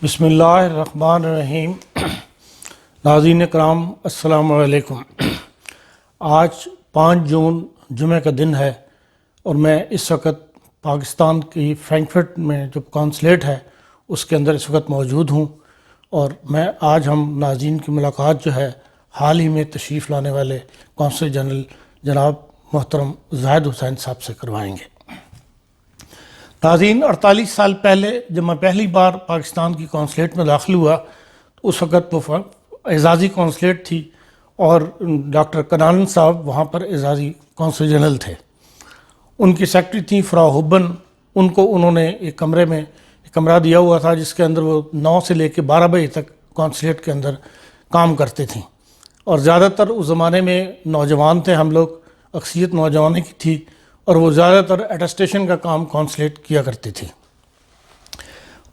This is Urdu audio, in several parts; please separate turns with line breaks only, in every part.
بسم اللہ الرحمن الرحیم۔ ناظرین کرام السلام علیکم۔ آج 5 جون جمعہ کا دن ہے اور میں اس وقت پاکستان کی فرینکفرٹ میں جو کونسلیٹ ہے اس کے اندر اس وقت موجود ہوں، اور آج ہم ناظرین کی ملاقات جو ہے حال ہی میں تشریف لانے والے کونسل جنرل جناب محترم زاہد حسین صاحب سے کروائیں گے۔ ناظرین، 48 سال پہلے جب میں پہلی بار پاکستان کی کونسلیٹ میں داخل ہوا تو اس وقت وہ اعزازی کونسلیٹ تھی اور ڈاکٹر کنان صاحب وہاں پر اعزازی کونسل جنرل تھے۔ ان کی سیکرٹری تھیں فرا حبن۔ ان کو انہوں نے ایک کمرہ دیا ہوا تھا جس کے اندر وہ 9 سے لے کے 12 بجے تک کونسلیٹ کے اندر کام کرتے تھیں، اور زیادہ تر اس زمانے میں نوجوان تھے ہم لوگ، اکثریت نوجوانوں کی تھی، اور وہ زیادہ تر اٹیسٹیشن کا کام کونسلیٹ کیا کرتی تھی۔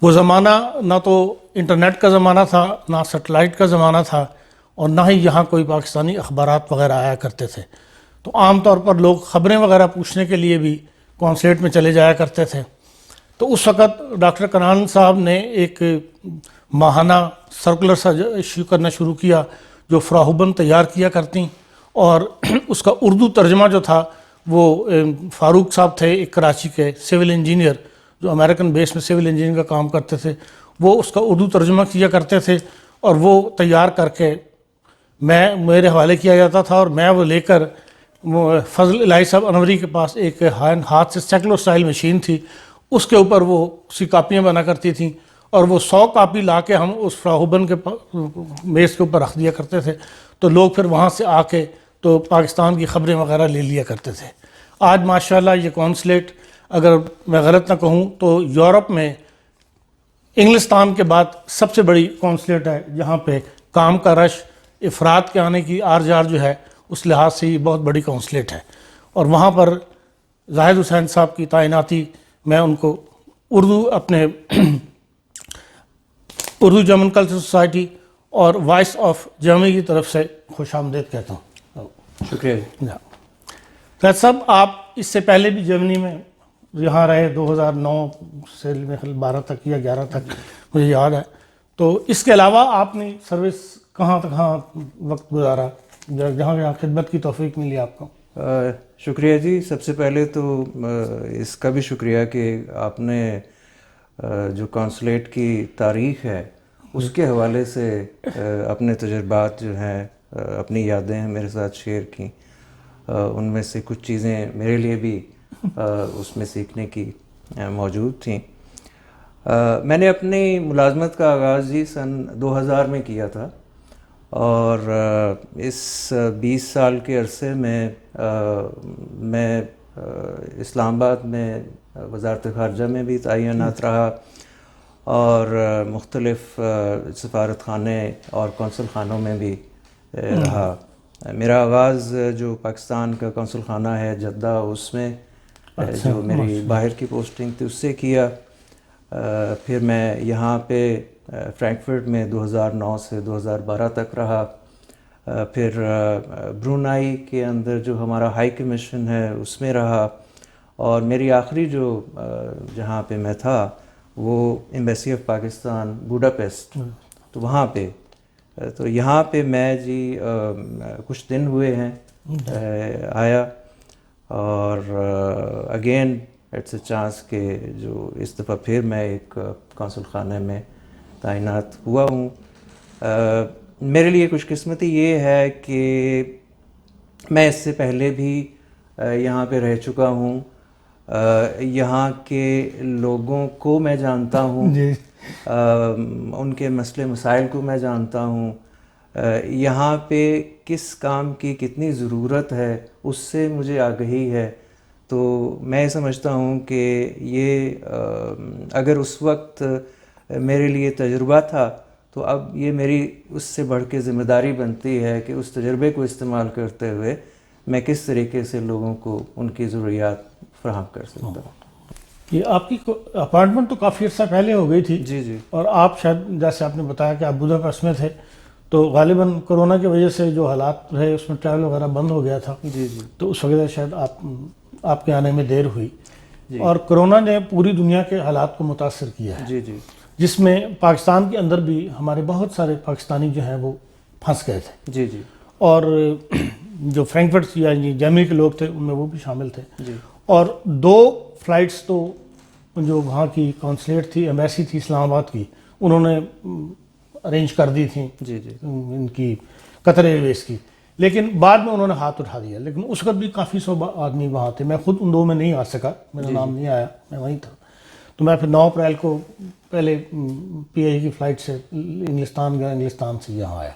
وہ زمانہ نہ تو انٹرنیٹ کا زمانہ تھا، نہ سیٹلائٹ کا زمانہ تھا، اور نہ ہی یہاں کوئی پاکستانی اخبارات وغیرہ آیا کرتے تھے۔ تو عام طور پر لوگ خبریں وغیرہ پوچھنے کے لیے بھی کونسلیٹ میں چلے جایا کرتے تھے۔ تو اس وقت ڈاکٹر کنان صاحب نے ایک ماہانہ سرکولر سا ایشو کرنا شروع کیا جو فرا حبن تیار کیا کرتیں، اور اس کا اردو ترجمہ جو تھا وہ فاروق صاحب تھے، ایک کراچی کے سول انجینئر جو امریکن بیس میں سول انجینئر کا کام کرتے تھے، وہ اس کا اردو ترجمہ کیا کرتے تھے، اور وہ تیار کر کے میرے حوالے کیا جاتا تھا، اور میں وہ لے کر فضل الہی صاحب انوری کے پاس ایک ہاتھ سے سیکلو سٹائل مشین تھی، اس کے اوپر وہ اسی کاپیاں بنا کرتی تھیں، اور وہ 100 کاپی لا کے ہم اس فرا حبن کے میز کے اوپر رکھ دیا کرتے تھے، تو لوگ پھر وہاں سے آ کے تو پاکستان کی خبریں وغیرہ لے لیا کرتے تھے۔ آج ماشاءاللہ یہ کونسلیٹ، اگر میں غلط نہ کہوں تو یورپ میں انگلستان کے بعد سب سے بڑی کونسلیٹ ہے، جہاں پہ کام کا رش، افراد کے آنے کی آر جو ہے اس لحاظ سے یہ بہت بڑی کونسلیٹ ہے۔ اور وہاں پر زاہد حسین صاحب کی تعیناتی، میں ان کو اردو جرمن کلچرل سوسائٹی اور وائس آف جرمنی کی طرف سے خوش آمدید کہتا ہوں۔
شکریہ۔
زاہد صاحب، آپ اس سے پہلے بھی جرمنی میں یہاں رہے، 2009 سے 12 تک یا 11 تک مجھے یاد ہے، تو اس کے علاوہ آپ نے سروس کہاں وقت گزارا جہاں خدمت کی توفیق ملی آپ کو؟
شکریہ جی۔ سب سے پہلے تو اس کا بھی شکریہ کہ آپ نے جو کونسلیٹ کی تاریخ ہے اس کے حوالے سے اپنے تجربات جو ہیں، اپنی یادیں ہیں میرے ساتھ شیئر کی۔ ان میں سے کچھ چیزیں میرے لیے بھی اس میں سیکھنے کی موجود تھیں۔ میں نے اپنی ملازمت کا آغاز جی سن 2000 میں کیا تھا، اور اس 20 سال کے عرصے میں میں اسلام آباد میں وزارت خارجہ میں بھی تعینات رہا، اور مختلف سفارت خانے اور کونسل خانوں میں بھی رہا۔ میرا آغاز جو پاکستان کا کونسل خانہ ہے جدہ، اس میں جو میری باہر کی پوسٹنگ تھی اس سے کیا۔ پھر میں یہاں پہ فرینکفرٹ میں 2009 سے 2012 تک رہا۔ پھر برونائی کے اندر جو ہمارا ہائی کمیشن ہے اس میں رہا، اور میری آخری جو جہاں پہ میں تھا وہ ایمبیسی آف پاکستان بوڈاپیسٹ، تو وہاں پہ تو یہاں پہ میں جی کچھ دن ہوئے ہیں آیا، اور اگین اٹس اے چانس کہ جو اس دفعہ پھر میں ایک کونسل خانے میں تعینات ہوا ہوں۔ میرے لیے خوش قسمتی یہ ہے کہ میں اس سے پہلے بھی یہاں پہ رہ چکا ہوں، یہاں کے لوگوں کو میں جانتا ہوں، ان کے مسئلے مسائل کو میں جانتا ہوں، یہاں پہ کس کام کی کتنی ضرورت ہے اس سے مجھے آگہی ہے۔ تو میں سمجھتا ہوں کہ یہ اگر اس وقت میرے لیے تجربہ تھا تو اب یہ میری اس سے بڑھ کے ذمہ داری بنتی ہے کہ اس تجربے کو استعمال کرتے ہوئے میں کس طریقے سے لوگوں کو ان کی ضروریات فراہم کر سکتا ہوں۔
یہ آپ کی اپائنٹمنٹ تو کافی عرصہ پہلے ہو گئی تھی
جی،
اور آپ شاید جیسے آپ نے بتایا کہ آپ بوداپیسٹ میں تھے، تو غالباً کرونا کی وجہ سے جو حالات رہے اس میں ٹریول وغیرہ بند ہو گیا تھا، تو اس وجہ سے شاید آپ کے آنے میں دیر ہوئی، اور کرونا نے پوری دنیا کے حالات کو متاثر کیا ہے۔
جی۔
جس میں پاکستان کے اندر بھی ہمارے بہت سارے پاکستانی جو ہیں وہ پھنس گئے تھے،
جی جی
اور جو فرینکفرٹ یا جرمنی کے لوگ تھے ان میں وہ بھی شامل تھے.
جی
اور 2 فلائٹس تو جو وہاں کی کونسلیٹ تھی، ایمبیسی تھی اسلام آباد کی، انہوں نے ارینج کر دی تھیں
جی جی
ان کی قطر ایئر ویز کی، لیکن بعد میں انہوں نے ہاتھ اٹھا دیا. لیکن اس وقت بھی کافی 100 آدمی وہاں تھے. میں خود ان 2 میں نہیں آ سکا، میرا نام نہیں آیا، میں وہیں تھا. تو میں پھر 9 اپریل کو پہلے پی آئی کی فلائٹ سے انگلستان گیا، انگلستان سے یہاں آیا.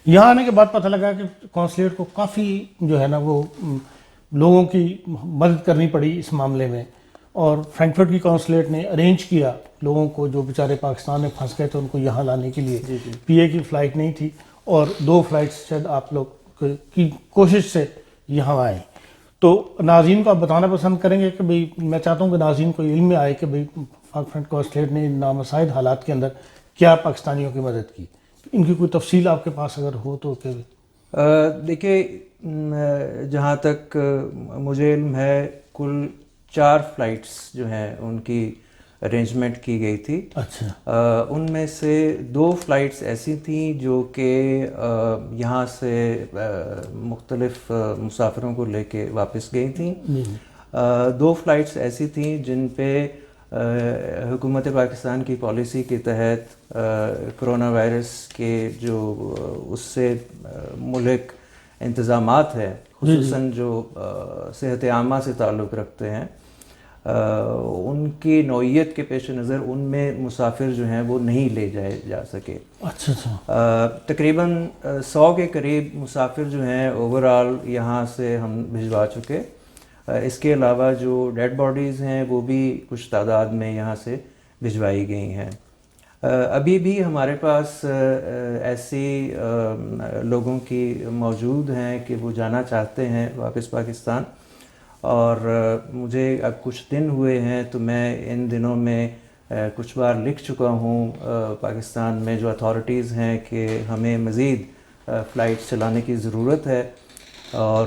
یہاں آنے کے بعد پتہ لگا کہ کونسلیٹ کو کافی جو ہے نا وہ لوگوں کی مدد کرنی پڑی اس معاملے میں، اور فرینکفرٹ کی کونسلیٹ نے ارینج کیا لوگوں کو جو بیچارے پاکستان میں پھنس گئے تھے ان کو یہاں لانے کے لیے. پی اے کی فلائٹ نہیں تھی اور 2 فلائٹس شاید آپ لوگ کی کوشش سے یہاں آئیں. تو ناظرین کو آپ بتانا پسند کریں گے کہ بھئی، میں چاہتا ہوں کہ ناظرین کو علم میں آئے کہ بھئی فرینکفرٹ کونسلیٹ نے نامساعد حالات کے اندر کیا پاکستانیوں کی مدد کی. ان کی کوئی تفصیل آپ کے پاس اگر ہو تو کہ
دیکھیے، جہاں تک مجھے علم ہے کل 4 فلائٹس جو ہیں ان کی ارینجمنٹ کی گئی تھی.
اچھا.
ان میں سے 2 فلائٹس ایسی تھیں جو کہ یہاں سے مختلف مسافروں کو لے کے واپس گئی تھیں. 2 فلائٹس ایسی تھیں جن پہ حکومت پاکستان کی پالیسی کے تحت کرونا وائرس کے جو اس سے ملک انتظامات ہیں، خصوصاً جو صحت عامہ سے تعلق رکھتے ہیں، ان کی نوعیت کے پیش نظر ان میں مسافر جو ہیں وہ نہیں لے جائے جا سکے.
اچھا اچھا.
تقریباً 100 کے قریب مسافر جو ہیں اوورال یہاں سے ہم بھجوا چکے. اس کے علاوہ جو ڈیڈ باڈیز ہیں وہ بھی کچھ تعداد میں یہاں سے بھجوائی گئی ہیں. ابھی بھی ہمارے پاس ایسی لوگوں کی موجود ہیں کہ وہ جانا چاہتے ہیں واپس پاکستان، اور مجھے اب کچھ دن ہوئے ہیں تو میں ان دنوں میں کچھ بار لکھ چکا ہوں پاکستان میں جو اتھارٹیز ہیں کہ ہمیں مزید فلائٹ چلانے کی ضرورت ہے، اور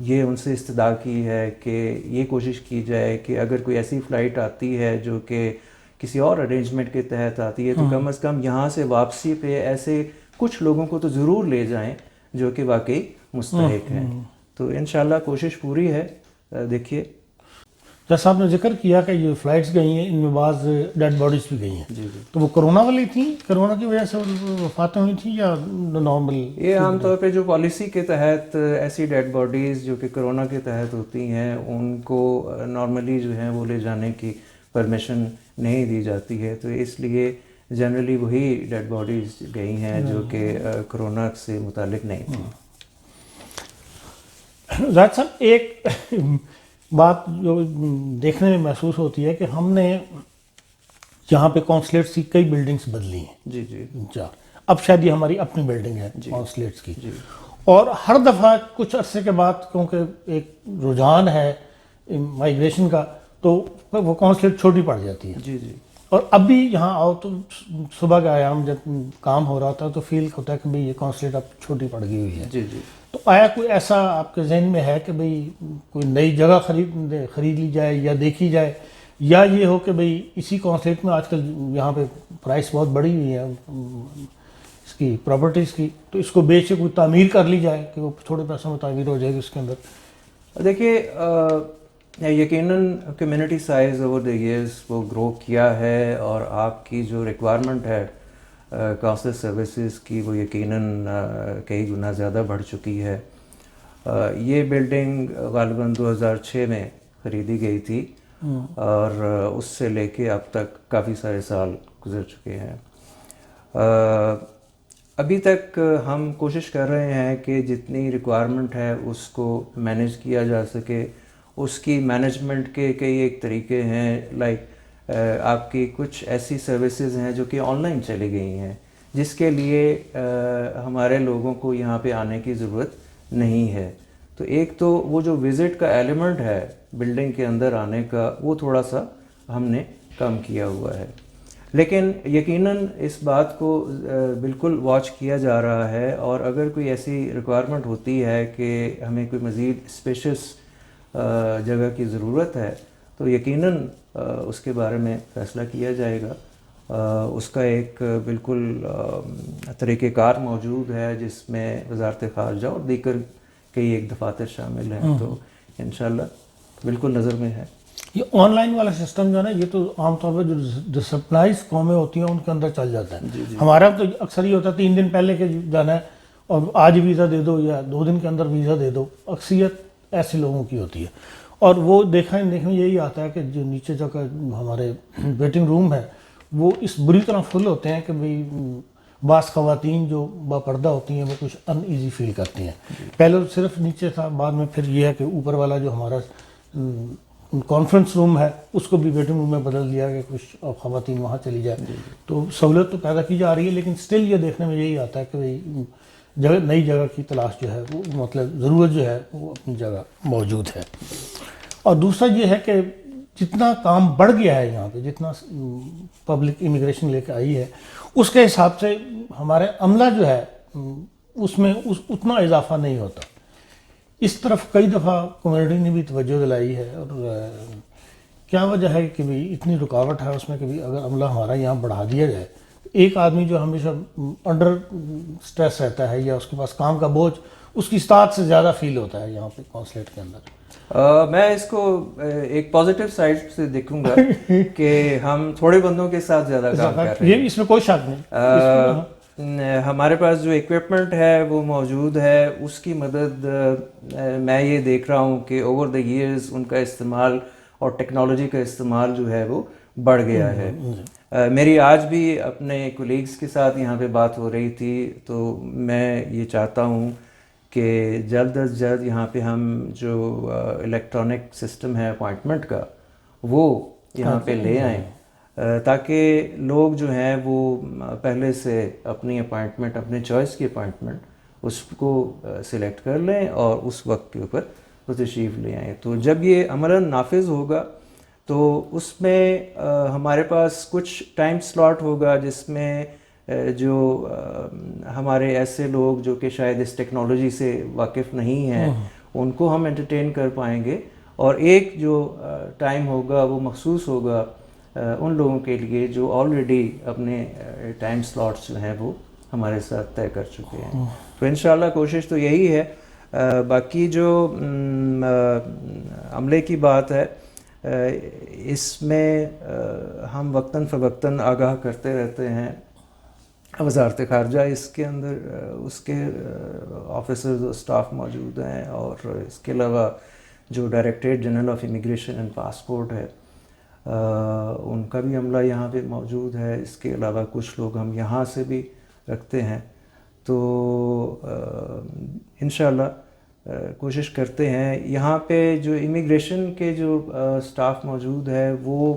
یہ ان سے استدعا کی ہے کہ یہ کوشش کی جائے کہ اگر کوئی ایسی فلائٹ آتی ہے جو کہ کسی اور ارینجمنٹ کے تحت آتی ہے تو کم از کم یہاں سے واپسی پہ ایسے کچھ لوگوں کو تو ضرور لے جائیں جو کہ واقعی مستحق ہیں. تو انشاءاللہ کوشش پوری ہے. دیکھیے،
جیسا آپ نے ذکر کیا کہ یہ فلائٹس گئی ہیں، ان میں بعض ڈیڈ باڈیز بھی گئی ہیں.
جی جی
تو وہ کرونا والی تھیں، کرونا کی وجہ سے وفاتیں ہوئی تھیں یا نارمل؟
یہ عام طور پہ جو پالیسی کے تحت ایسی ڈیڈ باڈیز جو کہ کرونا کے تحت ہوتی ہیں ان کو نارملی جو ہیں وہ لے جانے کی پرمیشن نہیں دی جاتی ہے، تو اس لیے جنرلی وہی ڈیڈ باڈیز گئی ہیں جو کہ کرونا سے متعلق نہیں تھیں.
زاہد صاحب، ایک بات جو دیکھنے میں محسوس ہوتی ہے کہ ہم نے یہاں پہ کونسلیٹس کی کئی بلڈنگز بدلی ہیں.
جی جی
4. اب شاید یہ ہماری اپنی بلڈنگ ہے کونسلیٹس کی.
جی
اور ہر دفعہ کچھ عرصے کے بعد کیونکہ ایک رجحان ہے مائیگریشن کا تو وہ کونسلیٹ چھوٹی پڑ جاتی ہے.
جی جی
اور اب بھی یہاں آؤ تو صبح کا آیام جب کام ہو رہا تھا تو فیل ہوتا ہے کہ بھئی یہ کونسلیٹ اب چھوٹی پڑ گئی ہوئی ہے.
جی جی
تو آیا کوئی ایسا آپ کے ذہن میں ہے کہ بھئی کوئی نئی جگہ خرید لی جائے یا دیکھی جائے، یا یہ ہو کہ بھئی اسی کونسلیٹ میں آج کل یہاں پہ پرائس بہت بڑی ہوئی ہے اس کی پراپرٹیز کی، تو اس کو بیچ کے کوئی تعمیر کر لی جائے کہ وہ تھوڑے پیسوں میں تعمیر ہو جائے گی اس کے اندر؟
دیکھیے، یقیناً community size over the years وہ گرو کیا ہے، اور آپ کی جو ریکوائرمنٹ ہے کونسل سروسز کی وہ یقیناً کئی گنا زیادہ بڑھ چکی ہے. یہ بلڈنگ غالباً 2006 میں خریدی گئی تھی، اور اس سے لے کے اب تک کافی سارے سال گزر چکے ہیں. ابھی تک ہم کوشش کر رہے ہیں کہ جتنی ریکوائرمنٹ ہے اس کو مینیج کیا جا سکے. اس کی مینجمنٹ کے کئی ایک طریقے ہیں، لائک آپ کی کچھ ایسی سروسز ہیں جو کہ آن لائن چلی گئی ہیں جس کے لیے ہمارے لوگوں کو یہاں پہ آنے کی ضرورت نہیں ہے. تو ایک تو وہ جو وزٹ کا ایلیمنٹ ہے بلڈنگ کے اندر آنے کا وہ تھوڑا سا ہم نے کم کیا ہوا ہے، لیکن یقیناً اس بات کو بالکل واچ کیا جا رہا ہے، اور اگر کوئی ایسی ریکوائرمنٹ ہوتی ہے کہ ہمیں کوئی مزید اسپیشس جگہ کی ضرورت ہے تو یقیناً اس کے بارے میں فیصلہ کیا جائے گا. اس کا ایک بالکل طریقہ کار موجود ہے جس میں وزارت خارجہ اور دیگر کئی ایک دفاتر شامل ہیں, تو انشاءاللہ بالکل نظر میں ہے.
یہ آن لائن والا سسٹم جو ہے نا, یہ تو عام طور پہ جو ڈسپلائز قومیں ہوتی ہیں ان کے اندر چل جاتا ہے. ہمارا تو اکثر یہ ہوتا ہے 3 دن پہلے کے جانا ہے اور آج ویزا دے دو یا 2 دن کے اندر ویزا دے دو, اکثریت ایسے لوگوں کی ہوتی ہے. اور وہ دیکھنے میں یہی آتا ہے کہ جو نیچے جو ہمارے ویٹنگ روم ہے وہ اس بری طرح فل ہوتے ہیں کہ بھئی بعض خواتین جو باپردہ ہوتی ہیں وہ کچھ ان ایزی فیل کرتی ہیں. پہلے صرف نیچے تھا, بعد میں پھر یہ ہے کہ اوپر والا جو ہمارا کانفرنس روم ہے اس کو بھی ویٹنگ روم میں بدل دیا کہ کچھ خواتین وہاں چلی جائے. تو سہولت تو پیدا کی جا رہی ہے, لیکن سٹل یہ دیکھنے میں یہی آتا ہے کہ بھئی جگہ نئی جگہ کی تلاش جو ہے وہ مطلب ضرورت جو ہے وہ اپنی جگہ موجود ہے. اور دوسرا یہ ہے کہ جتنا کام بڑھ گیا ہے یہاں پہ, جتنا پبلک امیگریشن لے کے آئی ہے اس کے حساب سے ہمارے عملہ جو ہے اس میں اتنا اضافہ نہیں ہوتا. اس طرف کئی دفعہ کمیونٹی نے بھی توجہ دلائی ہے. اور کیا وجہ ہے کہ بھی اتنی رکاوٹ ہے اس میں کہ بھی اگر عملہ ہمارا یہاں بڑھا دیا جائے, ایک آدمی جو ہمیشہ انڈر سٹریس رہتا ہے یا اس کے پاس کام کا بوجھ اس کی استاد سے زیادہ فیل ہوتا ہے یہاں پہ کونسلیٹ کے اندر.
میں اس کو ایک پازیٹیو سائڈ سے دیکھوں گا کہ ہم تھوڑے بندوں کے ساتھ زیادہ کام کر رہے ہیں,
یہ اس میں کوئی شک نہیں.
ہمارے پاس جو ایکوپمنٹ ہے وہ موجود ہے, اس کی مدد میں یہ دیکھ رہا ہوں کہ اوور دا ایئرز ان کا استعمال اور ٹیکنالوجی کا استعمال جو ہے وہ بڑھ گیا ہے. میری آج بھی اپنے کولیگز کے ساتھ یہاں پہ بات ہو رہی تھی, تو میں یہ چاہتا ہوں کہ جلد از جلد یہاں پہ ہم جو الیکٹرانک سسٹم ہے اپوائنٹمنٹ کا وہ یہاں پہ لے آئیں, تاکہ لوگ جو ہیں وہ پہلے سے اپنی اپوائنٹمنٹ, اپنے چوائس کی اپوائنٹمنٹ اس کو سلیکٹ کر لیں اور اس وقت کے اوپر وہ تشریف لے آئیں. تو جب یہ عملاً نافذ ہوگا تو اس میں ہمارے پاس کچھ ٹائم سلاٹ ہوگا جس میں جو ہمارے ایسے لوگ جو کہ شاید اس ٹیکنالوجی سے واقف نہیں ہیں ان کو ہم انٹرٹین کر پائیں گے, اور ایک جو ٹائم ہوگا وہ مخصوص ہوگا ان لوگوں کے لیے جو آلریڈی اپنے ٹائم سلاٹس جو ہیں وہ ہمارے ساتھ طے کر چکے ہیں. تو انشاءاللہ کوشش تو یہی ہے. باقی جو عملے کی بات ہے اس میں ہم وقتاً فوقتاً آگاہ کرتے رہتے ہیں. وزارت خارجہ اس کے اندر اس کے آفیسرز اور اسٹاف موجود ہیں, اور اس کے علاوہ جو directorate general of immigration and passport ہے ان کا بھی عملہ یہاں پہ موجود ہے. اس کے علاوہ کچھ لوگ ہم یہاں سے بھی رکھتے ہیں. تو انشاءاللہ کوشش کرتے ہیں. یہاں پہ جو امیگریشن کے جو اسٹاف موجود ہے وہ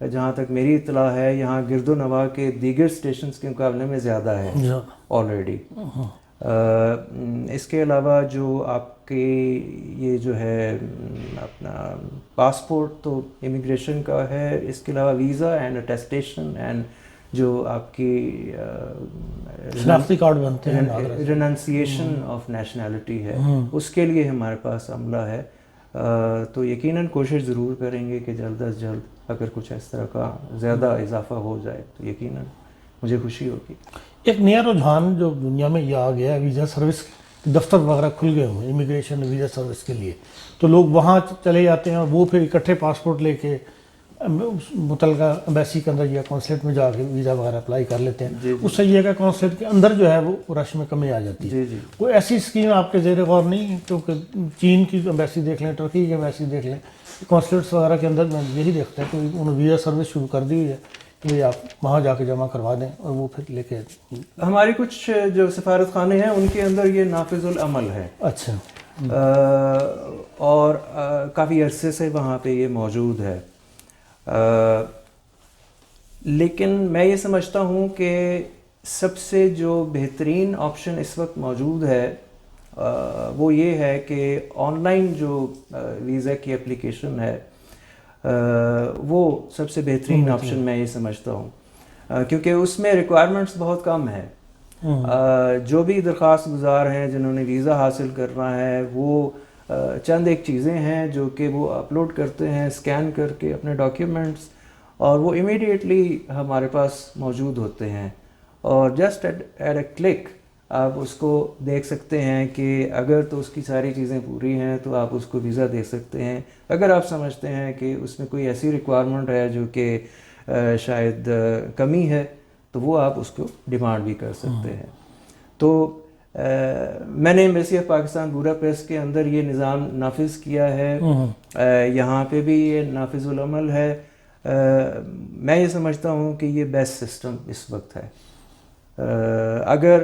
جہاں تک میری اطلاع ہے یہاں گرد و نواح کے دیگر اسٹیشنز کے مقابلے میں زیادہ ہے آلریڈی. اس کے علاوہ جو آپ کے یہ جو ہے اپنا پاسپورٹ تو امیگریشن کا ہے, اس کے علاوہ ویزا اینڈ اٹیسٹیشن اینڈ جو آپ کی
شناختی کارڈ بنتے ہیں,
ریننسیشن آف نیشنلٹی ہے, اس کے لیے ہمارے پاس عملہ ہے. تو یقیناً کوشش ضرور کریں گے کہ جلد از جلد اگر کچھ اس طرح کا زیادہ اضافہ ہو جائے تو یقیناً مجھے خوشی ہوگی.
ایک نیا رجحان جو دنیا میں یہ آ گیا ہے, ویزا سروس دفتر وغیرہ کھل گئے ہوئے امیگریشن ویزا سروس کے لیے, تو لوگ وہاں چلے جاتے ہیں اور وہ پھر اکٹھے پاسپورٹ لے کے متعلقہ ایمبیسی کے اندر یا کونسلیٹ میں جا کے ویزا وغیرہ اپلائی کر لیتے ہیں. اس سے یہ کہ کونسلیٹ کے اندر جو ہے وہ رش میں کمی آ جاتی ہے. کوئی ایسی اسکیم آپ کے زیر غور نہیں, کیونکہ چین کی ایمبیسی دیکھ لیں, ترکی کی ایمبیسی دیکھ لیں, کونسلیٹس وغیرہ کے اندر میں یہی دیکھتا ہے کہ انہوں نے ویزا سروس شروع کر دی ہوئی ہے کہ آپ وہاں جا کے جمع کروا دیں اور وہ پھر لے کے.
ہماری کچھ جو سفارت خانے ہیں ان کے اندر یہ نافذ العمل ہے.
اچھا.
اور کافی عرصے سے وہاں پہ یہ موجود ہے. لیکن میں یہ سمجھتا ہوں کہ سب سے جو بہترین آپشن اس وقت موجود ہے وہ یہ ہے کہ آن لائن جو ویزا کی اپلیکیشن ہے وہ سب سے بہترین آپشن میں یہ سمجھتا ہوں, کیونکہ اس میں ریکوائرمنٹس بہت کم ہیں. جو بھی درخواست گزار ہیں جنہوں نے ویزا حاصل کرنا ہے وہ چند ایک چیزیں ہیں جو کہ وہ اپلوڈ کرتے ہیں اسکین کر کے اپنے ڈاکیومنٹس، اور وہ امیڈیٹلی ہمارے پاس موجود ہوتے ہیں، اور جسٹ ایٹ اے کلک آپ اس کو دیکھ سکتے ہیں کہ اگر تو اس کی ساری چیزیں پوری ہیں تو آپ اس کو ویزا دے سکتے ہیں. اگر آپ سمجھتے ہیں کہ اس میں کوئی ایسی ریکوائرمنٹ ہے جو کہ شاید کمی ہے تو وہ آپ اس کو ڈیمانڈ بھی کر سکتے ہیں. تو میں نے ایمبیسی آف پاکستان بوڈاپیسٹ کے اندر یہ نظام نافذ کیا ہے، یہاں پہ بھی یہ نافذ العمل ہے. میں یہ سمجھتا ہوں کہ یہ بیسٹ سسٹم اس وقت ہے. اگر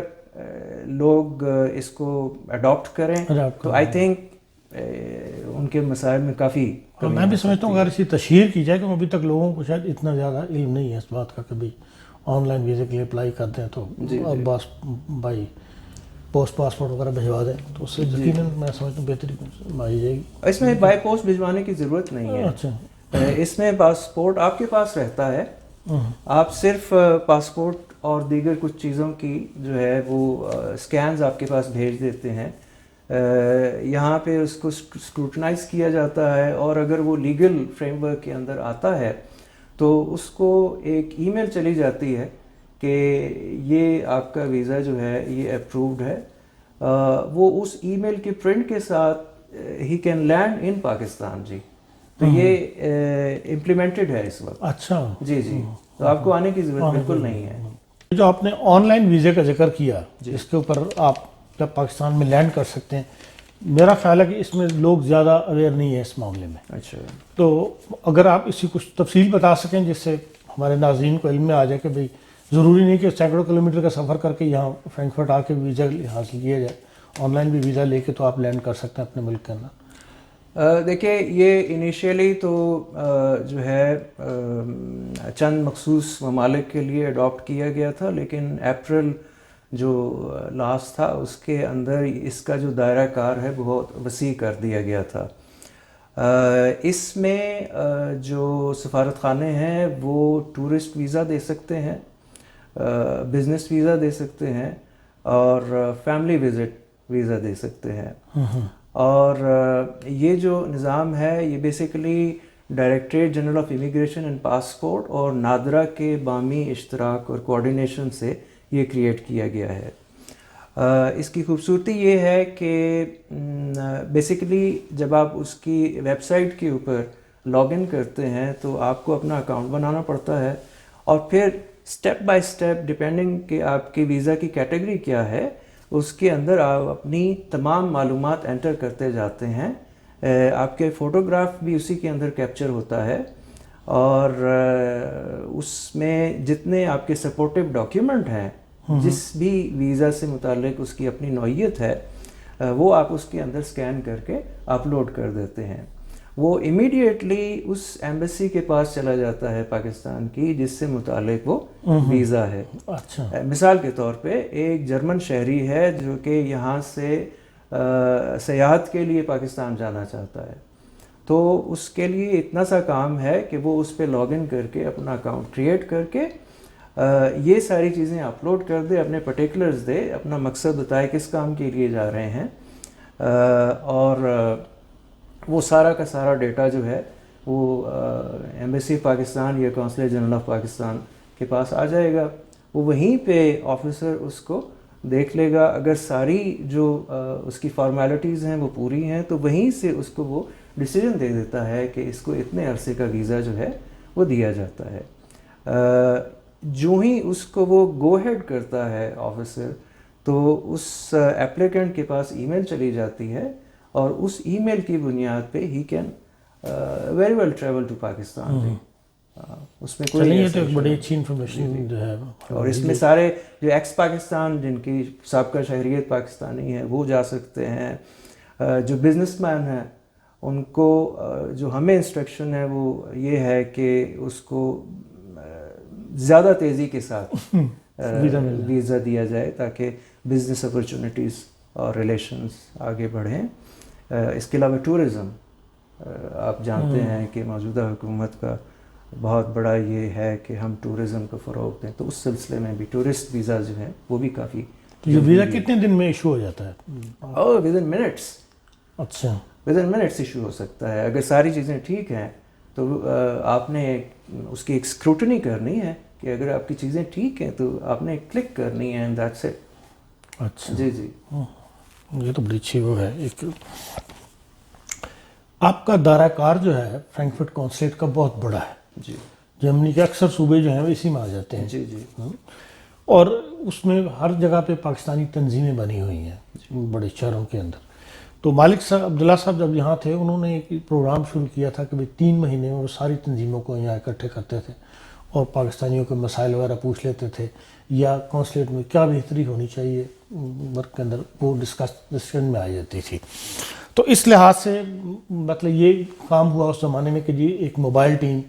لوگ اس کو اڈاپٹ کریں تو آئی تھنک ان کے مسائل میں کافی
میں بھی سمجھتا ہوں اگر اسی تشہیر کی جائے کہ ابھی تک لوگوں کو شاید اتنا زیادہ علم نہیں ہے اس بات کا کہ بھائی آن لائن ویزے کے لیے اپلائی کر دیں تو اب بس بھائی پوسٹ پاسپورٹ وغیرہ بھجوا دیں تو اس سے یقیناً میں سمجھتا ہوں بہتری آئی جائے گی.
اس میں بائی پوسٹ بھجوانے کی ضرورت نہیں ہے.
اچھا،
اس میں پاسپورٹ آپ کے پاس رہتا ہے، آپ صرف پاسپورٹ اور دیگر کچھ چیزوں کی جو ہے وہ اسکینز آپ کے پاس بھیج دیتے ہیں. یہاں پہ اس کو اسکروٹنائز کیا جاتا ہے، اور اگر وہ لیگل فریم ورک کے اندر آتا ہے تو اس کو ایک ای میل چلی جاتی ہے کہ یہ آپ کا ویزا جو ہے یہ اپرووڈ ہے. وہ اس ای میل کے پرنٹ کے ساتھ ہی کین لینڈ ان پاکستان. جی، تو یہ امپلیمنٹڈ ہے اس وقت.
اچھا،
جی جی، تو آپ کو آنے کی ضرورت بالکل نہیں ہے.
جو آپ نے آن لائن ویزے کا ذکر کیا اس کے اوپر آپ جب پاکستان میں لینڈ کر سکتے ہیں، میرا خیال ہے کہ اس میں لوگ زیادہ اویئر نہیں ہیں اس معاملے میں.
اچھا،
تو اگر آپ اسی کچھ تفصیل بتا سکیں جس سے ہمارے ناظرین کو علم میں آ جائے کہ بھئی ضروری نہیں کہ سینکڑوں کلومیٹر کا سفر کر کے یہاں فرینکفرٹ آ کے ویزا حاصل کیا جائے، آن لائن بھی ویزا لے کے تو آپ لینڈ کر سکتے ہیں اپنے ملک کے اندر.
دیکھیں، یہ انیشیلی تو جو ہے چند مخصوص ممالک کے لیے اڈاپٹ کیا گیا تھا، لیکن اپریل جو لاسٹ تھا اس کے اندر اس کا جو دائرہ کار ہے بہت وسیع کر دیا گیا تھا. اس میں جو سفارت خانے ہیں وہ ٹورسٹ ویزا دے سکتے ہیں، بزنس ویزا دے سکتے ہیں، اور فیملی وزٹ ویزا دے سکتے ہیں. اور یہ جو نظام ہے یہ basically directorate general of immigration and passport اور نادرا کے باہمی اشتراک اور کوآرڈینیشن سے یہ کریٹ کیا گیا ہے. اس کی خوبصورتی یہ ہے کہ بیسیکلی جب آپ اس کی ویب سائٹ کے اوپر لاگ ان کرتے ہیں تو آپ کو اپنا اکاؤنٹ بنانا پڑتا ہے، اور پھر سٹیپ بائی سٹیپ ڈیپینڈنگ کہ آپ کی ویزا کی کیٹیگری کیا ہے اس کے اندر آپ اپنی تمام معلومات انٹر کرتے جاتے ہیں. آپ کے فوٹوگراف بھی اسی کے اندر کیپچر ہوتا ہے، اور اس میں جتنے آپ کے سپورٹیو ڈاکیومنٹ ہیں جس بھی ویزا سے متعلق اس کی اپنی نوعیت ہے وہ آپ اس کے اندر سکین کر کے اپلوڈ کر دیتے ہیں. وہ امیڈیٹلی اس ایمبیسی کے پاس چلا جاتا ہے پاکستان کی جس سے متعلق وہ ویزا ہے.
اچھا،
مثال کے طور پہ ایک جرمن شہری ہے جو کہ یہاں سے سیاحت کے لیے پاکستان جانا چاہتا ہے، تو اس کے لیے اتنا سا کام ہے کہ وہ اس پہ لاگ ان کر کے اپنا اکاؤنٹ کریٹ کر کے یہ ساری چیزیں اپلوڈ کر دے، اپنے پرٹیکولرز دے، اپنا مقصد بتائے کس کام کے لیے جا رہے ہیں، اور وہ سارا کا سارا ڈیٹا جو ہے وہ ایمبیسی پاکستان یا قونصلیٹ جنرل آف پاکستان کے پاس آ جائے گا. وہ وہیں پہ آفیسر اس کو دیکھ لے گا، اگر ساری جو اس کی فارمیلٹیز ہیں وہ پوری ہیں تو وہیں سے اس کو وہ ڈیسیجن دے دیتا ہے کہ اس کو اتنے عرصے کا ویزا جو ہے وہ دیا جاتا ہے. جو ہی اس کو وہ گو ہیڈ کرتا ہے آفیسر تو اس اپلیکنٹ کے پاس ای میل چلی جاتی ہے، اور اس ای میل کی بنیاد پہ ہی can very well travel to Pakistan. اس میں کوئی
یہ تو ایک بڑی اچھی انفارمیشن جو ہے،
اور اس میں سارے جو ایکس پاکستان جن کی سابقہ شہریت پاکستانی ہے وہ جا سکتے ہیں. جو بزنس مین ہیں ان کو جو ہمیں انسٹرکشن ہے وہ یہ ہے کہ اس کو زیادہ تیزی کے ساتھ ویزا دیا جائے تاکہ بزنس اپرچونیٹیز اور ریلیشنز آگے بڑھیں. اس کے علاوہ ٹورزم، آپ جانتے ہیں کہ موجودہ حکومت کا بہت بڑا یہ ہے کہ ہم ٹورزم کو فروغ دیں، تو اس سلسلے میں بھی ٹورسٹ ویزا جو ہیں وہ بھی کافی.
یہ ویزا کتنے دن میں ایشو ہو جاتا ہے؟
With in minutes.
اچھا،
ود ان منٹس ایشو ہو سکتا ہے. اگر ساری چیزیں ٹھیک ہیں تو آپ نے اس کی ایک اسکروٹنی کرنی ہے کہ اگر آپ کی چیزیں ٹھیک ہیں تو آپ نے کلک کرنی ہے اینڈ دیٹس اٹ.
اچھا
جی جی
یہ تو بڑی اچھی وہ ہے. ایک آپ کا دائرہ کار جو ہے فرینکفرٹ کونسلیٹ کا بہت بڑا ہے.
جی
جرمنی کے اکثر صوبے جو ہیں وہ اسی میں آ جاتے ہیں.
جی جی
اور اس میں ہر جگہ پہ پاکستانی تنظیمیں بنی ہوئی ہیں بڑے شہروں کے اندر. تو مالک صاحب عبداللہ صاحب جب یہاں تھے انہوں نے ایک پروگرام شروع کیا تھا کہ 3 مہینے میں وہ ساری تنظیموں کو یہاں اکٹھے کرتے تھے اور پاکستانیوں کے مسائل وغیرہ پوچھ لیتے تھے یا کونسلیٹ میں کیا بہتری ہونی چاہیے ورک کے اندر وہ ڈسکشن میں آ جاتی تھی. تو اس لحاظ سے مطلب یہ کام ہوا اس زمانے میں کہ جی ایک موبائل ٹیم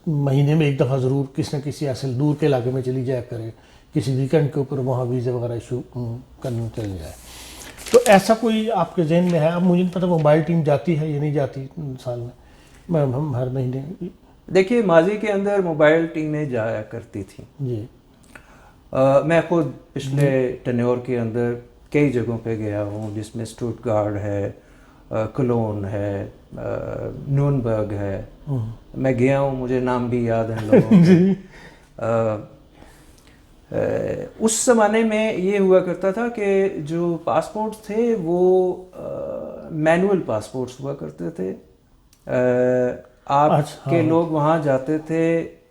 مہینے میں ایک دفعہ ضرور کسی نہ کسی ایسے دور کے علاقے میں چلی جایا کرے, کسی ویکینڈ کے اوپر وہاں ویزے وغیرہ ایشو کرنے چلی جائے. تو ایسا کوئی آپ کے ذہن میں ہے؟ اب مجھے نہیں پتہ موبائل ٹیم جاتی ہے یا نہیں جاتی سال میں ہم ہر مہینے.
دیکھیے ماضی کے اندر موبائل ٹیمیں جایا کرتی تھیں.
جی
میں خود پچھلے ٹینیور کے اندر کئی جگہوں پہ گیا ہوں جس میں اسٹوٹگارڈ ہے, کلون ہے, نیونبرگ ہے. میں گیا ہوں, مجھے نام بھی یاد ہیں لوگوں کے. اس زمانے میں یہ ہوا کرتا تھا کہ جو پاسپورٹ تھے وہ مینول پاسپورٹس ہوا کرتے تھے. آپ کے لوگ وہاں جاتے تھے,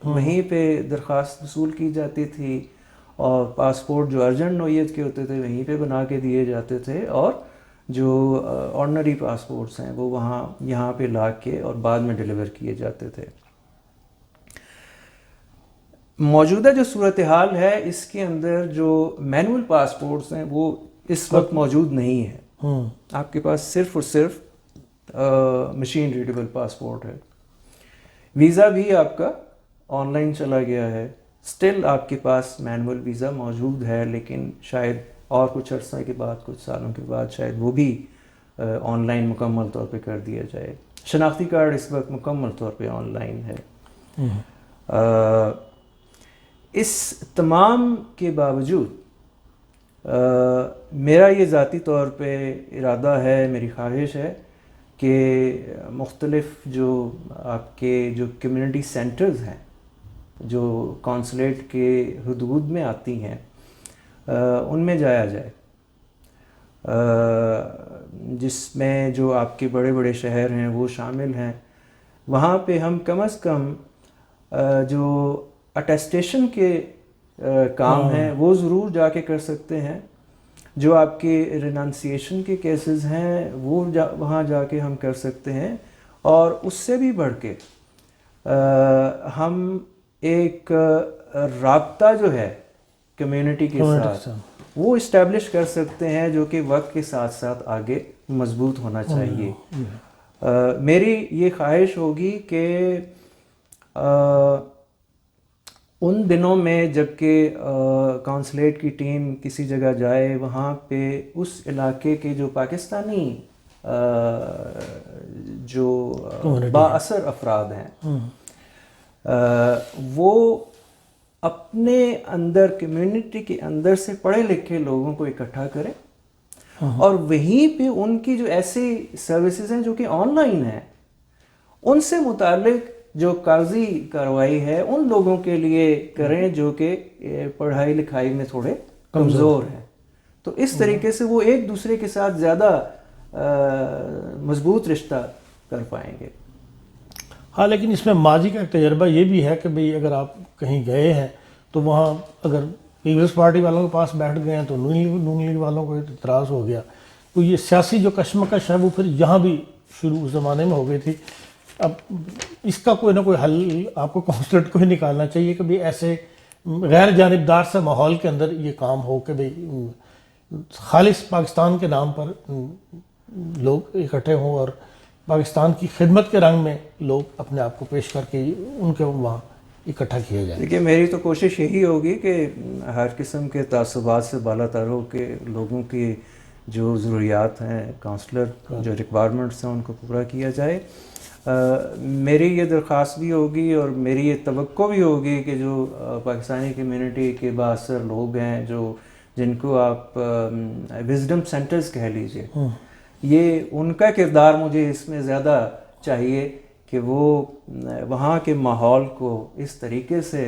وہیں پہ درخواست وصول کی جاتی تھی اور پاسپورٹ جو ارجنٹ نوعیت کے ہوتے تھے وہیں پہ بنا کے دیے جاتے تھے, اور جو آرڈنری پاسپورٹس ہیں وہ وہاں یہاں پہ لا کے اور بعد میں ڈیلیور کیے جاتے تھے. موجودہ جو صورتحال ہے اس کے اندر جو مینول پاسپورٹس ہیں وہ اس وقت موجود نہیں ہے. آپ کے پاس صرف اور صرف مشین ریڈیبل پاسپورٹ ہے. ویزا بھی آپ کا آن لائن چلا گیا ہے. اسٹل آپ کے پاس مینول ویزا موجود ہے, لیکن شاید اور کچھ عرصہ کے بعد, کچھ سالوں کے بعد شاید وہ بھی آن لائن مکمل طور پہ کر دیا جائے. شناختی کارڈ اس وقت مکمل طور پہ آن لائن ہے. اس تمام کے باوجود میرا یہ ذاتی طور پہ ارادہ ہے, میری خواہش ہے کہ مختلف جو آپ کے جو کمیونٹی سینٹرز ہیں جو کونسلیٹ کے حدود میں آتی ہیں ان میں جایا جائے, جس میں جو آپ کے بڑے بڑے شہر ہیں وہ شامل ہیں. وہاں پہ ہم کم از کم جو اٹیسٹیشن کے کام ہیں وہ ضرور جا کے کر سکتے ہیں. جو آپ کے رینانسیشن کے کیسز ہیں وہ وہاں جا کے ہم کر سکتے ہیں. اور اس سے بھی بڑھ کے ہم ایک رابطہ جو ہے کمیونٹی کے ساتھ وہ اسٹیبلش کر سکتے ہیں جو کہ وقت کے ساتھ ساتھ آگے مضبوط ہونا چاہیے. میری یہ خواہش ہوگی کہ ان دنوں میں جب کہ کونسلیٹ کی ٹیم کسی جگہ جائے, وہاں پہ اس علاقے کے جو پاکستانی جو با اثر افراد ہیں وہ اپنے اندر کمیونٹی کے اندر سے پڑھے لکھے لوگوں کو اکٹھا کریں اور وہیں پہ ان کی جو ایسی سروسز ہیں جو کہ آن لائن ہیں ان سے متعلق جو کاغذی کارروائی ہے ان لوگوں کے لیے کریں جو کہ پڑھائی لکھائی میں تھوڑے کمزور ہیں. تو اس طریقے سے وہ ایک دوسرے کے ساتھ زیادہ مضبوط رشتہ کر پائیں گے.
ہاں لیکن اس میں ماضی کا ایک تجربہ یہ بھی ہے کہ بھئی اگر آپ کہیں گئے ہیں تو وہاں اگر پیپلز پارٹی والوں کے پاس بیٹھ گئے ہیں تو نون لیگ والوں کو اعتراض ہو گیا. تو یہ سیاسی جو کشمکش ہے وہ پھر یہاں بھی شروع اس زمانے میں ہو گئی تھی. اب اس کا کوئی نہ کوئی حل آپ کو کونسلیٹ کو ہی نکالنا چاہیے کہ بھئی ایسے غیر جانبدار سے ماحول کے اندر یہ کام ہو کہ بھئی خالص پاکستان کے نام پر لوگ اکٹھے ہوں اور پاکستان کی خدمت کے رنگ میں لوگ اپنے آپ کو پیش کر کے ان کے وہاں اکٹھا کیا جائے.
دیکھیے میری تو کوشش یہی ہوگی کہ ہر قسم کے تعصبات سے بالا تر ہو کے لوگوں کی جو ضروریات ہیں کونسلر جو ریکوائرمنٹس ہیں ان کو پورا کیا جائے. میری یہ درخواست بھی ہوگی اور میری یہ توقع بھی ہوگی کہ جو پاکستانی کمیونٹی کے بااثر لوگ ہیں جو جن کو آپ وزڈم سینٹرز کہہ لیجئے, یہ ان کا کردار مجھے اس میں زیادہ چاہیے کہ وہ وہاں کے ماحول کو اس طریقے سے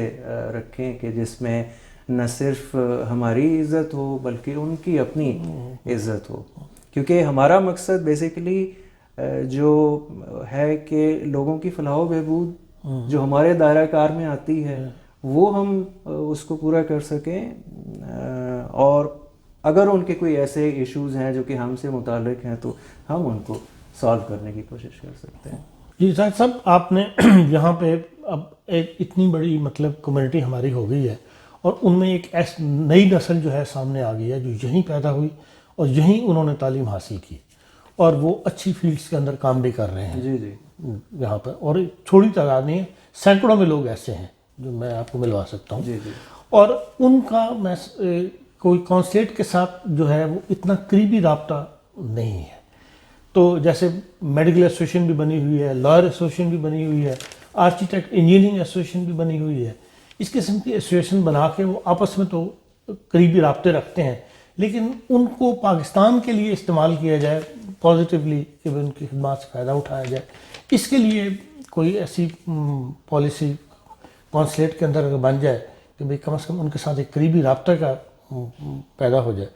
رکھیں کہ جس میں نہ صرف ہماری عزت ہو بلکہ ان کی اپنی عزت ہو، کیونکہ ہمارا مقصد بیسیکلی جو ہے کہ لوگوں کی فلاح و بہبود جو ہمارے دائرہ کار میں آتی ہے وہ ہم اس کو پورا کر سکیں، اور اگر ان کے کوئی ایسے ایشوز ہیں جو کہ ہم سے متعلق ہیں تو ہم ان کو سالو کرنے کی کوشش کر سکتے ہیں۔
جی زاہد صاحب، آپ نے یہاں پہ اب ایک اتنی بڑی مطلب کمیونٹی ہماری ہو گئی ہے، اور ان میں ایک نئی نسل جو ہے سامنے آ گئی ہے جو یہیں پیدا ہوئی اور یہیں انہوں نے تعلیم حاصل کی، اور وہ اچھی فیلڈز کے اندر کام بھی کر رہے ہیں
جی جی
یہاں پر، اور چھوٹی تعداد نہیں ہے، سینکڑوں میں لوگ ایسے ہیں جو میں آپ کو ملوا سکتا ہوں۔
جی جی
اور ان کا میں کوئی کونسلیٹ کے ساتھ جو ہے وہ اتنا قریبی رابطہ نہیں ہے، تو جیسے میڈیکل ایسوسیشن بھی بنی ہوئی ہے، لائر ایسوسیشن بھی بنی ہوئی ہے، آرکیٹیکٹ انجینئرنگ ایسوسیشن بھی بنی ہوئی ہے، اس قسم کی ایسوسیشن بنا کے وہ آپس میں تو قریبی رابطے رکھتے ہیں، لیکن ان کو پاکستان کے لیے استعمال کیا جائے پازیٹیولی کہ ان کی خدمات سے فائدہ اٹھایا جائے، اس کے لیے کوئی ایسی پالیسی کونسلیٹ کے اندر اگر بن جائے کہ بھئی کم از کم ان کے ساتھ ایک قریبی رابطہ کا پیدا ہو جائے،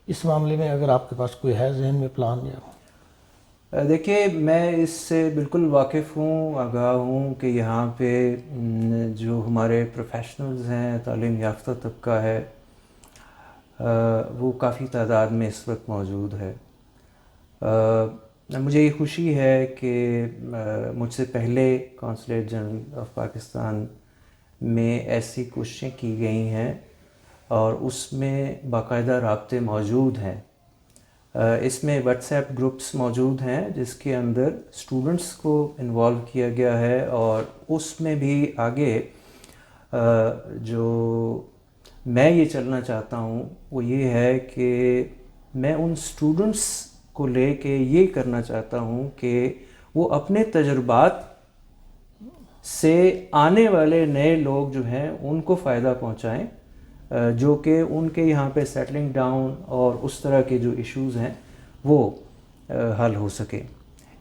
اس معاملے میں اگر آپ کے پاس کوئی ہے ذہن میں پلان یا؟
دیکھیے، میں اس سے بالکل واقف ہوں، آگاہ ہوں کہ یہاں پہ جو ہمارے پروفیشنلز ہیں، تعلیم یافتہ طبقہ ہے، وہ کافی تعداد میں اس وقت موجود ہے۔ مجھے یہ خوشی ہے کہ مجھ سے پہلے کونسلیٹ جنرل آف پاکستان میں ایسی کوششیں کی گئی ہیں اور اس میں باقاعدہ رابطے موجود ہیں۔ اس میں واٹس ایپ گروپس موجود ہیں جس کے اندر اسٹوڈنٹس کو انوالو کیا گیا ہے، اور اس میں بھی آگے جو میں یہ چلنا چاہتا ہوں وہ یہ ہے کہ میں ان اسٹوڈنٹس کو لے کے یہ کرنا چاہتا ہوں کہ وہ اپنے تجربات سے آنے والے نئے لوگ جو ہیں ان کو فائدہ پہنچائیں، جو کہ ان کے یہاں پہ سیٹلنگ ڈاؤن اور اس طرح کے جو ایشوز ہیں وہ حل ہو سکے۔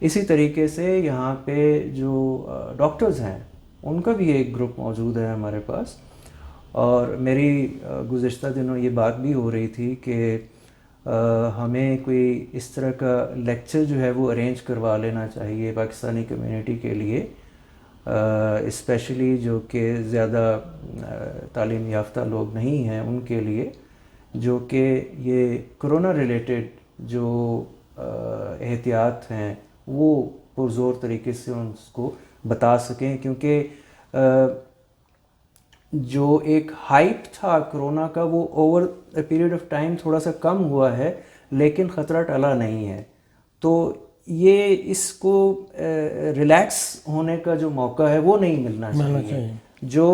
اسی طریقے سے یہاں پہ جو ڈاکٹرز ہیں ان کا بھی ایک گروپ موجود ہے ہمارے پاس، اور میری گزشتہ دنوں یہ بات بھی ہو رہی تھی کہ ہمیں کوئی اس طرح کا لیکچر جو ہے وہ ارینج کروا لینا چاہیے پاکستانی کمیونٹی کے لیے، اسپیشلی جو کہ زیادہ تعلیم یافتہ لوگ نہیں ہیں ان کے لیے، جو کہ یہ کرونا ریلیٹڈ جو احتیاط ہیں وہ پرزور طریقے سے ان کو بتا سکیں، کیونکہ جو ایک ہائپ تھا کرونا کا وہ over a period of time تھوڑا سا کم ہوا ہے، لیکن خطرہ ٹلا نہیں ہے۔ تو یہ اس کو ریلیکس ہونے کا جو موقع ہے وہ نہیں ملنا چاہیے۔ جو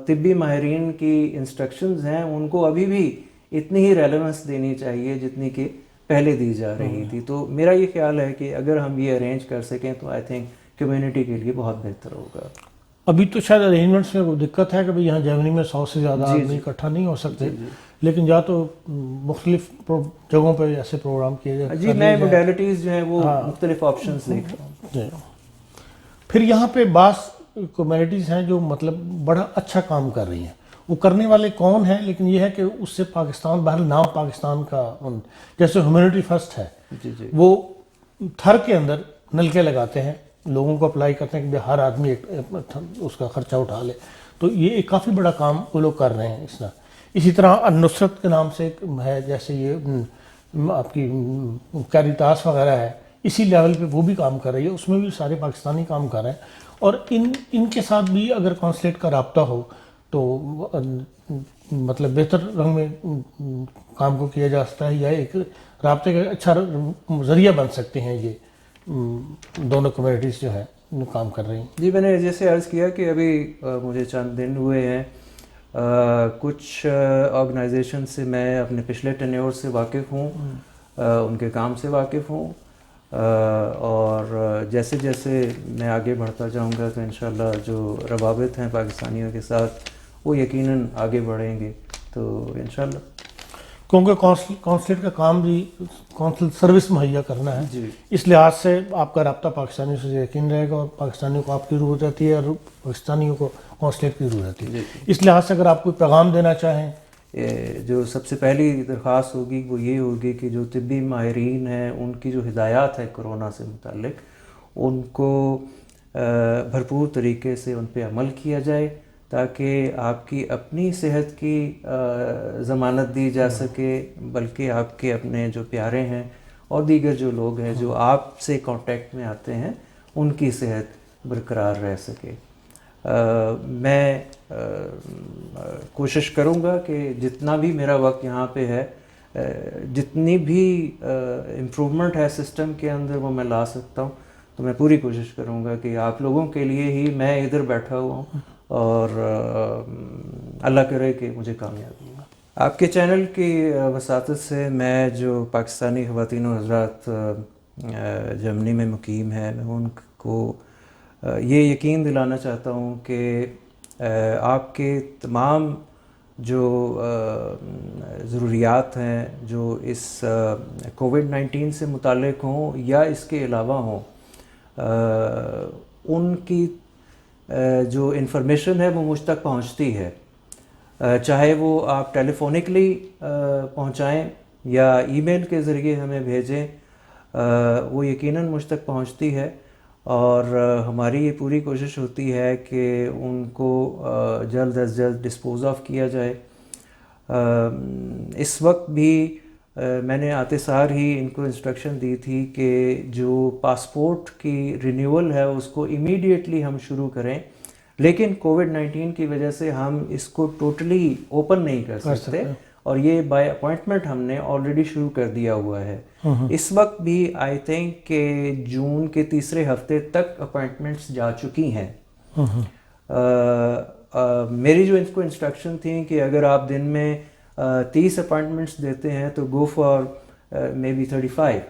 طبی ماہرین کی انسٹرکشنز ہیں ان کو ابھی بھی اتنی ہی ریلیونس دینی چاہیے جتنی کہ پہلے دی جا رہی تھی۔ تو میرا یہ خیال ہے کہ اگر ہم یہ ارینج کر سکیں تو آئی تھنک کمیونٹی کے لیے بہت بہتر ہوگا۔
ابھی تو شاید ارینجمنٹس میں وہ دقت ہے کہ بھئی یہاں جرمنی میں 100 سے زیادہ آدمی اکٹھا نہیں ہو سکتے، لیکن یا تو مختلف جگہوں پہ ایسے پروگرام کیے جائے۔
جی، میں موڈیلٹیز جو ہیں وہ مختلف آپشنز دیکھ رہا ہوں۔
پھر یہاں پہ بعض کمیونٹیز ہیں جو مطلب بڑا اچھا کام کر رہی ہیں، وہ کرنے والے کون ہیں، لیکن یہ ہے کہ اس سے پاکستان بہرحال نام پاکستان کا، جیسے ہیومینٹی فرسٹ ہے، وہ تھر کے اندر نلکے لگاتے ہیں، لوگوں کو اپلائی کرتے ہیں کہ ہر آدمی ایک اس کا خرچہ اٹھا لے، تو یہ ایک کافی بڑا کام وہ لوگ کر رہے ہیں اس طرح۔ اسی طرح نصرت کے نام سے ہے، جیسے یہ آپ کی کیریٹاس وغیرہ ہے، اسی لیول پہ وہ بھی کام کر رہی ہے، اس میں بھی سارے پاکستانی کام کر رہے ہیں، اور ان کے ساتھ بھی اگر کونسلیٹ کا رابطہ ہو تو مطلب بہتر رنگ میں کام کو کیا جا سکتا ہے، یا ایک رابطے کا اچھا ذریعہ بن سکتے ہیں یہ دونوں کمیونٹیز جو ہے کام کر رہی ہیں۔
جی، میں نے جیسے عرض کیا کہ ابھی مجھے چند دن ہوئے ہیں، کچھ آرگنائزیشن سے میں اپنے پچھلے ٹینیور سے واقف ہوں، ان کے کام سے واقف ہوں، اور جیسے جیسے میں آگے بڑھتا جاؤں گا تو انشاءاللہ جو روابط ہیں پاکستانیوں کے ساتھ وہ یقیناً آگے بڑھیں گے، تو انشاءاللہ۔
کیونکہ کونسلیٹ کا کام بھی کونسل سروس مہیا کرنا ہے،
جی
اس لحاظ سے آپ کا رابطہ پاکستانیوں سے یقین رہے گا، اور پاکستانیوں کو آپ کی ضرورت رہتی ہے اور پاکستانیوں کو کونسلیٹ کی ضرورت رہتی ہے. اس لحاظ سے اگر آپ کوئی پیغام دینا چاہیں.
جو سب سے پہلی درخواست ہوگی وہ یہ ہوگی کہ جو طبی ماہرین ہیں ان کی جو ہدایات ہے کرونا سے متعلق، ان کو بھرپور طریقے سے ان پہ عمل کیا جائے تاکہ آپ کی اپنی صحت کی ضمانت دی جا سکے، بلکہ آپ کے اپنے جو پیارے ہیں اور دیگر جو لوگ ہیں جو آپ سے کانٹیکٹ میں آتے ہیں ان کی صحت برقرار رہ سکے. میں کوشش کروں گا کہ جتنا بھی میرا وقت یہاں پہ ہے، جتنی بھی امپرومنٹ ہے سسٹم کے اندر وہ میں لا سکتا ہوں، تو میں پوری کوشش کروں گا کہ آپ لوگوں کے لیے ہی میں ادھر بیٹھا ہوا ہوں، اور اللہ کرے کہ مجھے کامیابی ہو. آپ کے چینل کی وساطت سے میں جو پاکستانی خواتین و حضرات جرمنی میں مقیم ہیں، میں ان کو یہ یقین دلانا چاہتا ہوں کہ آپ کے تمام جو ضروریات ہیں جو اس کووڈ-19 سے متعلق ہوں یا اس کے علاوہ ہوں، ان کی جو انفارمیشن ہے وہ مجھ تک پہنچتی ہے، چاہے وہ آپ ٹیلی فونکلی پہنچائیں یا ای میل کے ذریعے ہمیں بھیجیں، وہ یقیناً مجھ تک پہنچتی ہے، اور ہماری یہ پوری کوشش ہوتی ہے کہ ان کو جلد از جلد ڈسپوز آف کیا جائے. اس وقت بھی میں نے آتے سار ہی ان کو انسٹرکشن دی تھی کہ جو پاسپورٹ کی رینیول ہے اس کو امیڈیٹلی ہم شروع کریں، لیکن کووڈ-19 کی وجہ سے ہم اس کو ٹوٹلی اوپن نہیں کر سکتے، اور یہ بائی اپوائنٹمنٹ ہم نے آلریڈی شروع کر دیا ہوا ہے. اس وقت بھی آئی تھنک کہ جون کے تیسرے ہفتے تک اپوائنٹمنٹس جا چکی ہیں. میری جو ان کو انسٹرکشن تھیں کہ اگر آپ دن میں 30 اپوائنٹمنٹس دیتے ہیں تو go for may be 35.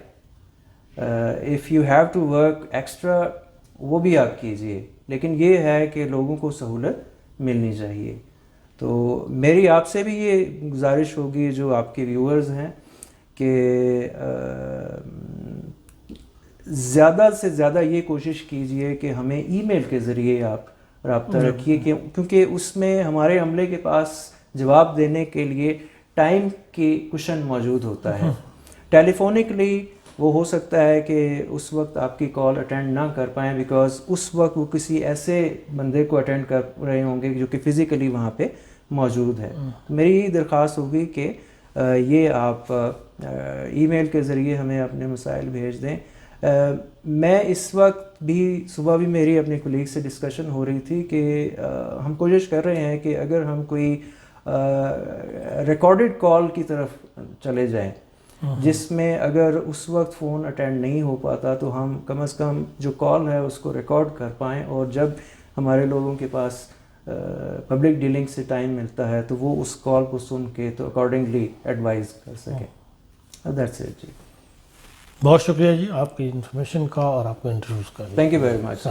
If you have to work extra وہ بھی آپ کیجئے، لیکن یہ ہے کہ لوگوں کو سہولت ملنی چاہیے. تو میری آپ سے بھی یہ گزارش ہوگی جو آپ کے ویورز ہیں کہ زیادہ سے زیادہ یہ کوشش کیجئے کہ ہمیں ای میل کے ذریعے آپ رابطہ رکھیے، کیونکہ اس میں ہمارے عملے کے پاس جواب دینے کے لیے ٹائم کی کشن موجود ہوتا ہے. ٹیلی فونکلی وہ ہو سکتا ہے کہ اس وقت آپ کی کال اٹینڈ نہ کر پائیں، بیکاز اس وقت وہ کسی ایسے بندے کو اٹینڈ کر رہے ہوں گے جو کہ فزیکلی وہاں پہ موجود ہے. میری یہ درخواست ہوگی کہ یہ آپ ای میل کے ذریعے ہمیں اپنے مسائل بھیج دیں. میں اس وقت بھی صبح بھی میری اپنے کولیگ سے ڈسکشن ہو رہی تھی کہ ہم کوشش کر رہے ہیں کہ اگر ہم کوئی ریکارڈڈ کال کی طرف چلے جائیں، جس میں اگر اس وقت فون اٹینڈ نہیں ہو پاتا تو ہم کم از کم جو کال ہے اس کو ریکارڈ کر پائیں، اور جب ہمارے لوگوں کے پاس پبلک ڈیلنگ سے ٹائم ملتا ہے تو وہ اس کال کو سن کے تو اکارڈنگلی ایڈوائز کر سکیں. That's it. جی
بہت شکریہ جی آپ کی انفارمیشن کا اور آپ کو انٹرویوز کا.
Thank you very much.